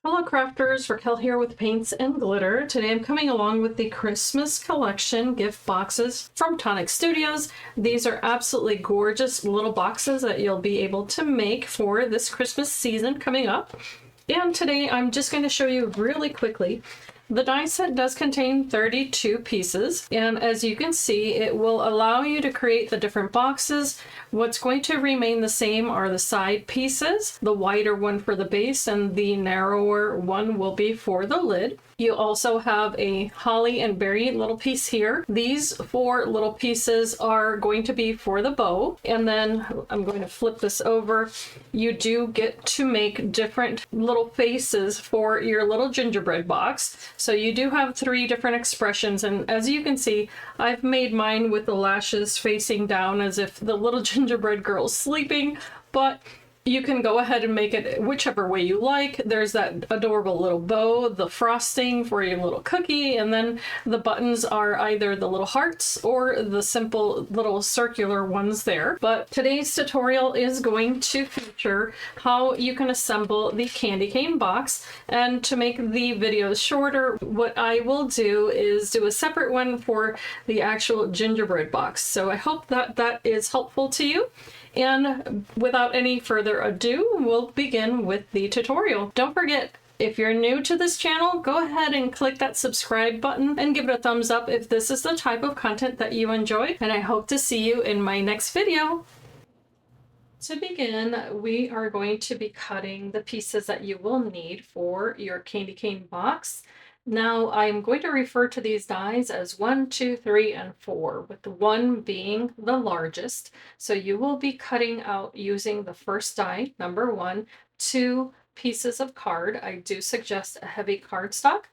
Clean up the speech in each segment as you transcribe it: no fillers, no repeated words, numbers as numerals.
Hello crafters, Raquel here with Paints and Glitter. Today I'm coming along with the Christmas collection gift boxes from Tonic Studios. These are absolutely gorgeous little boxes that you'll be able to make for this Christmas season coming up. And today I'm just going to show you really quickly. The die set does contain 32 pieces, and as you can see, it will allow you to create the different boxes. What's going to remain the same are the side pieces. The wider one for the base and the narrower one will be for the lid. You also have a holly and berry little piece here. These 4 little pieces are going to be for the bow. And then I'm going to flip this over. You do get to make different little faces for your little gingerbread box. So you do have 3 different expressions. And as you can see, I've made mine with the lashes facing down as if the little gingerbread girl's sleeping, but you can go ahead and make it whichever way you like. There's that adorable little bow, the frosting for your little cookie, and then the buttons are either the little hearts or the simple little circular ones there. But today's tutorial is going to feature how you can assemble the Candycane box. And to make the videos shorter, what I will do is do a separate one for the actual gingerbread box. So I hope that that is helpful to you. And without any further ado, we'll begin with the tutorial. Don't forget, if you're new to this channel, go ahead and click that subscribe button and give it a thumbs up if this is the type of content that you enjoy, and I hope to see you in my next video. To begin, we are going to be cutting the pieces that you will need for your Candycane box. Now, I'm going to refer to these dies as 1, 2, 3, and 4, with the 1 being the largest. So you will be cutting out using the first die, number 1, 2 pieces of card. I do suggest a heavy cardstock.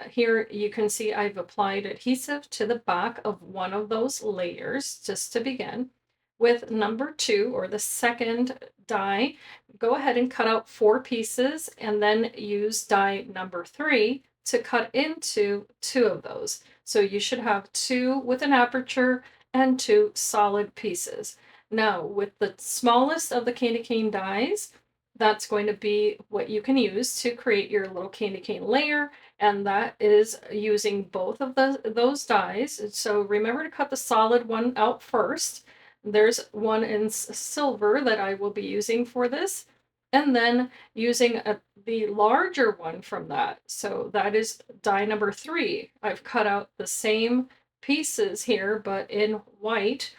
Here you can see I've applied adhesive to the back of one of those layers just to begin. With number 2, or the second die, go ahead and cut out 4 pieces and then use die number 3 to cut into 2 of those. So you should have 2 with an aperture and 2 solid pieces. Now, with the smallest of the candy cane dies, that's going to be what you can use to create your little candy cane layer, and that is using both of those dies. So remember to cut the solid one out first. There's one in silver that I will be using for this, and then using the larger one from that. So that is die number 3. I've cut out the same pieces here, but in white.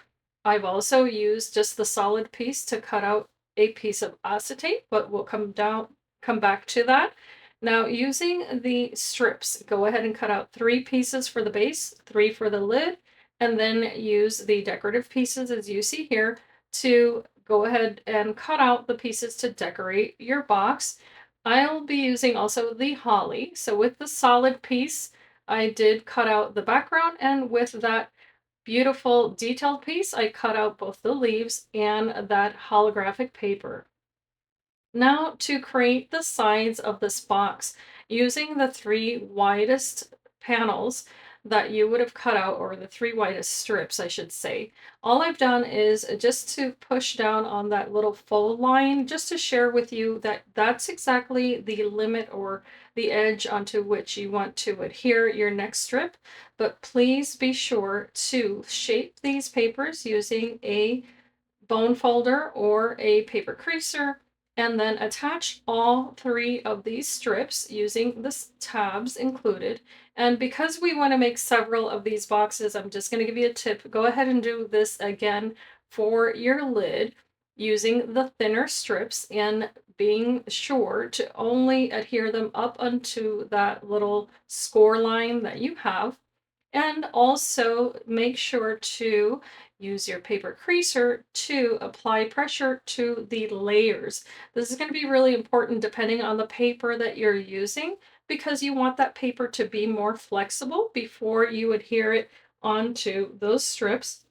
I've also used just the solid piece to cut out a piece of acetate, but we'll come back to that. Now, using the strips, go ahead and cut out 3 pieces for the base, 3 for the lid, and then use the decorative pieces as you see here to go ahead and cut out the pieces to decorate your box. I'll be using also the holly. So with the solid piece, I did cut out the background, and with that beautiful detailed piece, I cut out both the leaves and that holographic paper. Now to create the sides of this box, using the 3 widest panels that you would have cut out, or the 3 widest strips, I should say. All I've done is just to push down on that little fold line, just to share with you that that's exactly the limit or the edge onto which you want to adhere your next strip. But please be sure to shape these papers using a bone folder or a paper creaser, and then attach all 3 of these strips using the tabs included. And because we want to make several of these boxes, I'm just going to give you a tip. Go ahead and do this again for your lid using the thinner strips, and being sure to only adhere them up onto that little score line that you have. And also make sure to use your paper creaser to apply pressure to the layers. This is going to be really important depending on the paper that you're using, because you want that paper to be more flexible before you adhere it onto those strips.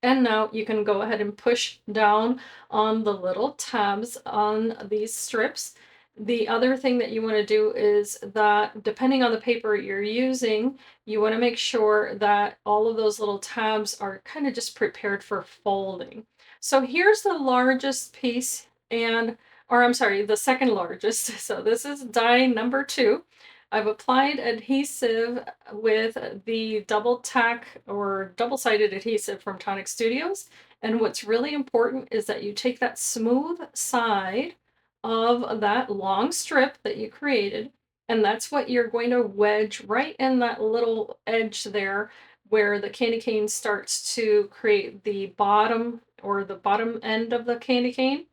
And now you can go ahead and push down on the little tabs on these strips. The other thing that you want to do is that depending on the paper you're using, you want to make sure that all of those little tabs are kind of just prepared for folding. So here's the largest piece, and or I'm sorry, the second largest. So this is die number 2. I've applied adhesive with the double tack or double-sided adhesive from Tonic Studios. And what's really important is that you take that smooth side of that long strip that you created, and that's what you're going to wedge right in that little edge there where the candy cane starts to create the bottom or the bottom end of the candy cane.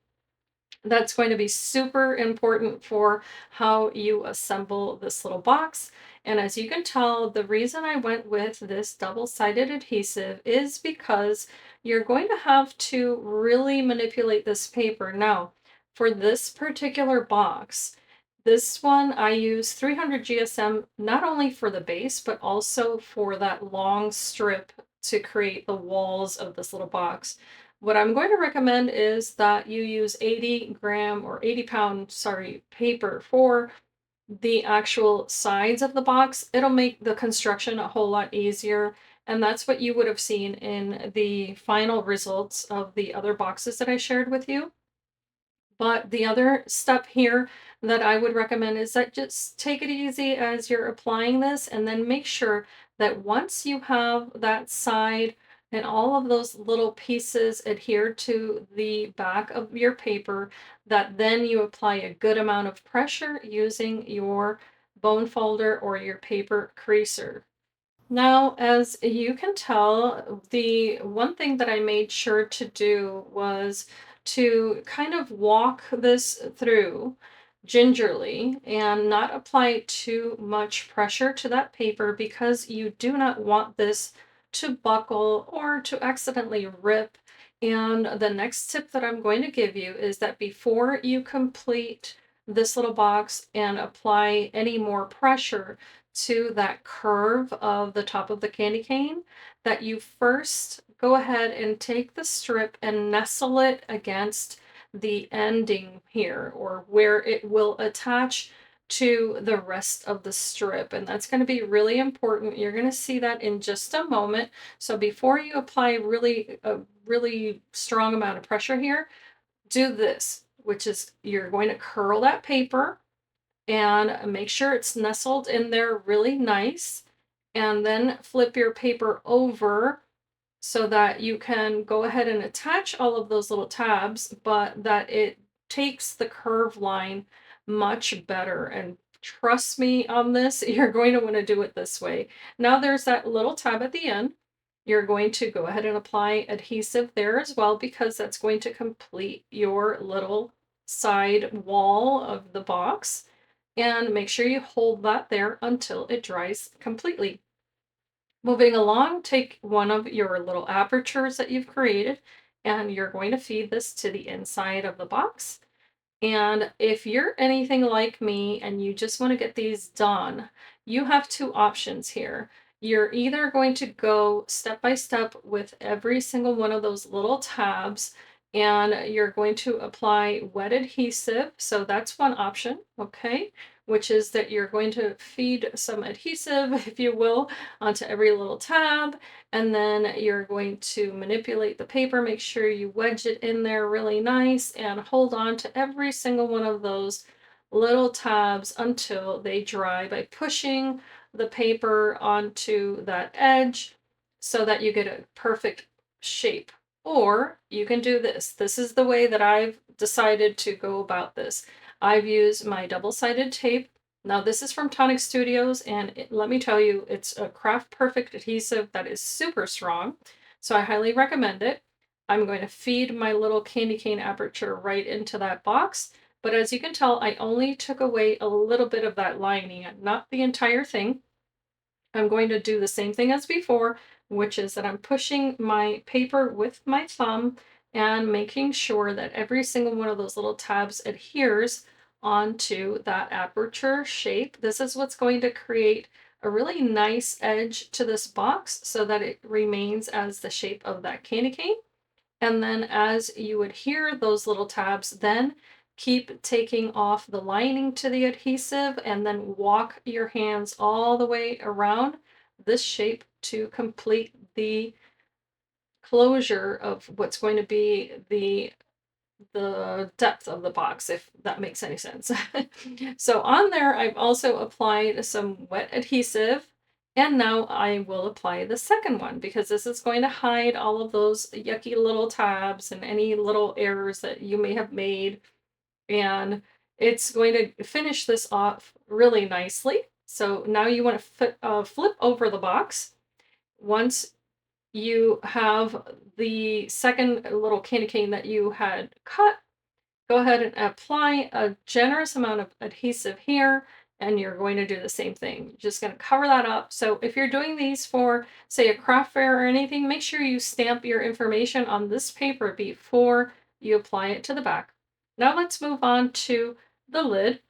That's going to be super important for how you assemble this little box. And as you can tell, the reason I went with this double-sided adhesive is because you're going to have to really manipulate this paper. Now, for this particular box, this one I use 300 GSM not only for the base, but also for that long strip to create the walls of this little box. What I'm going to recommend is that you use 80-gram or 80-pound, sorry, paper for the actual sides of the box. It'll make the construction a whole lot easier. And that's what you would have seen in the final results of the other boxes that I shared with you. But the other step here that I would recommend is that just take it easy as you're applying this, and then make sure that once you have that side and all of those little pieces adhered to the back of your paper, that then you apply a good amount of pressure using your bone folder or your paper creaser. Now, as you can tell, the one thing that I made sure to do was to kind of walk this through gingerly and not apply too much pressure to that paper, because you do not want this to buckle or to accidentally rip. And the next tip that I'm going to give you is that before you complete this little box and apply any more pressure to that curve of the top of the candy cane, that you first go ahead and take the strip and nestle it against the ending here, or where it will attach to the rest of the strip. And that's going to be really important. You're going to see that in just a moment. So before you apply a really strong amount of pressure here, do this, which is you're going to curl that paper and make sure it's nestled in there really nice, and then flip your paper over so that you can go ahead and attach all of those little tabs, but that it takes the curve line much better. And trust me on this, you're going to want to do it this way. Now there's that little tab at the end. You're going to go ahead and apply adhesive there as well, because that's going to complete your little side wall of the box. And make sure you hold that there until it dries completely. Moving along, take one of your little apertures that you've created, and you're going to feed this to the inside of the box. And if you're anything like me and you just want to get these done, you have two options here. You're either going to go step by step with every single one of those little tabs, and you're going to apply wet adhesive. So that's one option, okay? Which is that you're going to feed some adhesive, if you will, onto every little tab, and then you're going to manipulate the paper, make sure you wedge it in there really nice, and hold on to every single one of those little tabs until they dry by pushing the paper onto that edge so that you get a perfect shape. Or you can do this. This is the way that I've decided to go about this. I've used my double-sided tape. Now this is from Tonic Studios, and let me tell you, it's a Craft Perfect adhesive that is super strong, so I highly recommend it. I'm going to feed my little candy cane aperture right into that box, but as you can tell, I only took away a little bit of that lining, not the entire thing. I'm going to do the same thing as before, which is that I'm pushing my paper with my thumb and making sure that every single one of those little tabs adheres onto that aperture shape. This is what's going to create a really nice edge to this box so that it remains as the shape of that candy cane. And then as you adhere those little tabs, then keep taking off the lining to the adhesive and then walk your hands all the way around this shape to complete the closure of what's going to be the the depth of the box, if that makes any sense. So on there, I've also applied some wet adhesive, and now I will apply the second one because this is going to hide all of those yucky little tabs and any little errors that you may have made. And it's going to finish this off really nicely. So now you want to flip over the box. Once you have the second little candy cane that you had cut, go ahead and apply a generous amount of adhesive here, and you're going to do the same thing. You're just going to cover that up. So if you're doing these for, say, a craft fair or anything, make sure you stamp your information on this paper before you apply it to the back. Now let's move on to the lid.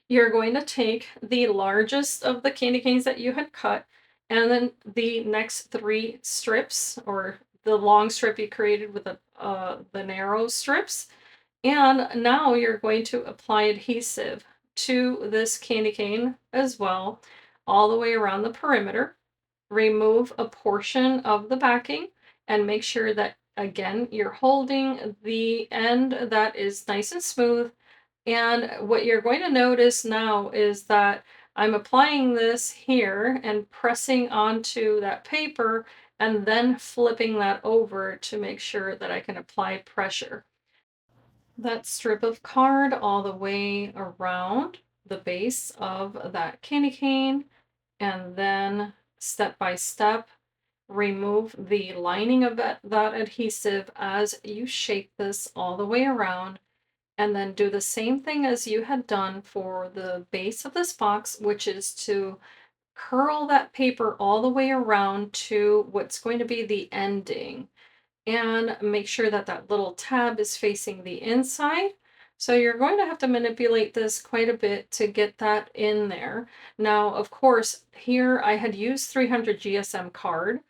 You're going to take the largest of the candy canes that you had cut, and then the next 3 strips, or the long strip you created with the narrow strips. And now you're going to apply adhesive to this candy cane as well, all the way around the perimeter. Remove a portion of the backing and make sure that, again, you're holding the end that is nice and smooth. And what you're going to notice now is that I'm applying this here and pressing onto that paper and then flipping that over to make sure that I can apply pressure. That strip of card all the way around the base of that candy cane, and then step by step remove the lining of that adhesive as you shape this all the way around. And then do the same thing as you had done for the base of this box, which is to curl that paper all the way around to what's going to be the ending. And make sure that that little tab is facing the inside. So you're going to have to manipulate this quite a bit to get that in there. Now, of course, here I had used 300 GSM card,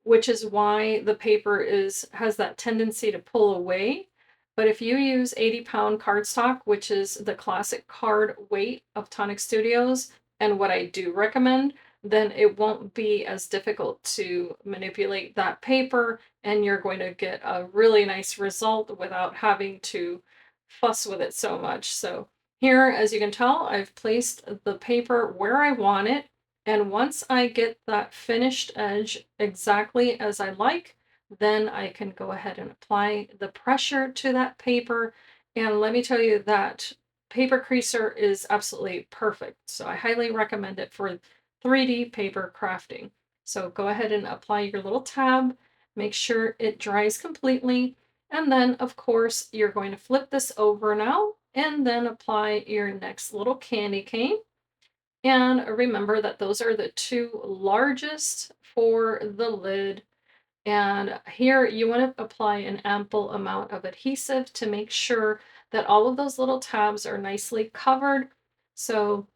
which is why the paper has that tendency to pull away. But if you use 80-pound cardstock, which is the classic card weight of Tonic Studios, and what I do recommend, then it won't be as difficult to manipulate that paper, and you're going to get a really nice result without having to fuss with it so much. So here, as you can tell, I've placed the paper where I want it. And once I get that finished edge exactly as I like, then I can go ahead and apply the pressure to that paper. And let me tell you, that paper creaser is absolutely perfect. So I highly recommend it for 3D paper crafting. So go ahead and apply your little tab, make sure it dries completely. And then, of course, you're going to flip this over now and then apply your next little candy cane. And remember that those are the 2 largest for the lid. And here you want to apply an ample amount of adhesive to make sure that all of those little tabs are nicely covered. So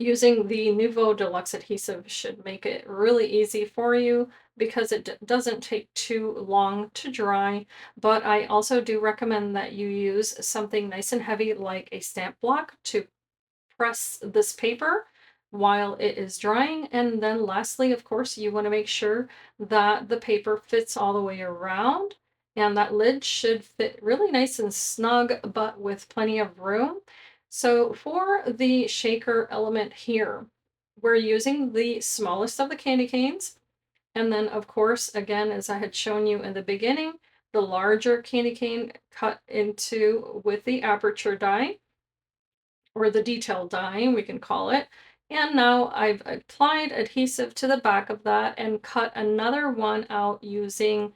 using the Nuvo Deluxe adhesive should make it really easy for you because it doesn't take too long to dry. But I also do recommend that you use something nice and heavy like a stamp block to press this paper while it is drying. And then lastly, of course, you want to make sure that the paper fits all the way around, and that lid should fit really nice and snug, but with plenty of room. So for the shaker element here, we're using the smallest of the candy canes. And then, of course, again, as I had shown you in the beginning, the larger candy cane cut into with the aperture die, or the detail die, we can call it. And now I've applied adhesive to the back of that and cut another one out using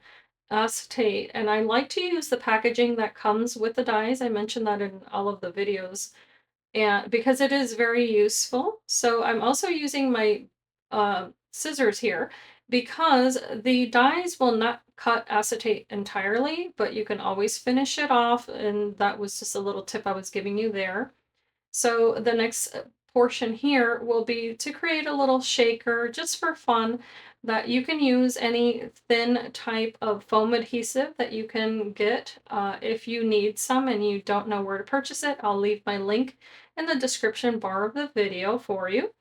acetate. And I like to use the packaging that comes with the dies. I mentioned that in all of the videos, and because it is very useful. So I'm also using my scissors here because the dies will not cut acetate entirely, but you can always finish it off. And that was just a little tip I was giving you there. So the next portion here will be to create a little shaker just for fun, that you can use any thin type of foam adhesive that you can get. If you need some and you don't know where to purchase it, I'll leave my link in the description bar of the video for you.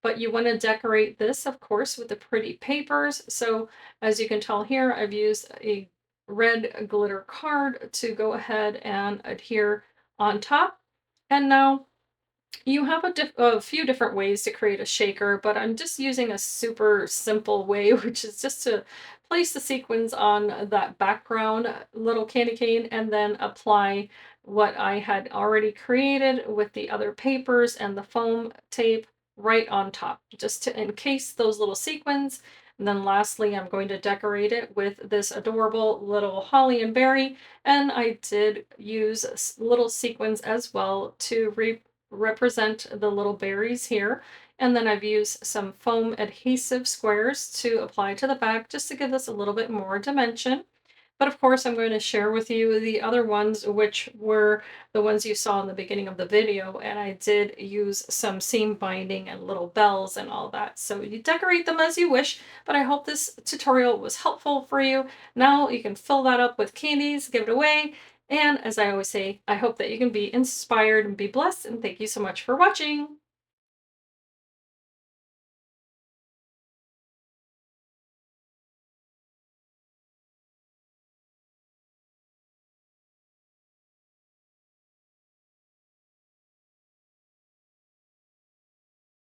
But you want to decorate this, of course, with the pretty papers. So as you can tell here, I've used a red glitter card to go ahead and adhere on top. And now you have a few different ways to create a shaker, but I'm just using a super simple way, which is just to place the sequins on that background little candy cane and then apply what I had already created with the other papers and the foam tape right on top, just to encase those little sequins. And then lastly, I'm going to decorate it with this adorable little holly and berry. And I did use little sequins as well to represent the little berries here. And then I've used some foam adhesive squares to apply to the back just to give this a little bit more dimension. But of course, I'm going to share with you the other ones, which were the ones you saw in the beginning of the video. And I did use some seam binding and little bells and all that. So you decorate them as you wish, but I hope this tutorial was helpful for you. Now you can fill that up with candies, give it away. And as I always say, I hope that you can be inspired and be blessed. And thank you so much for watching.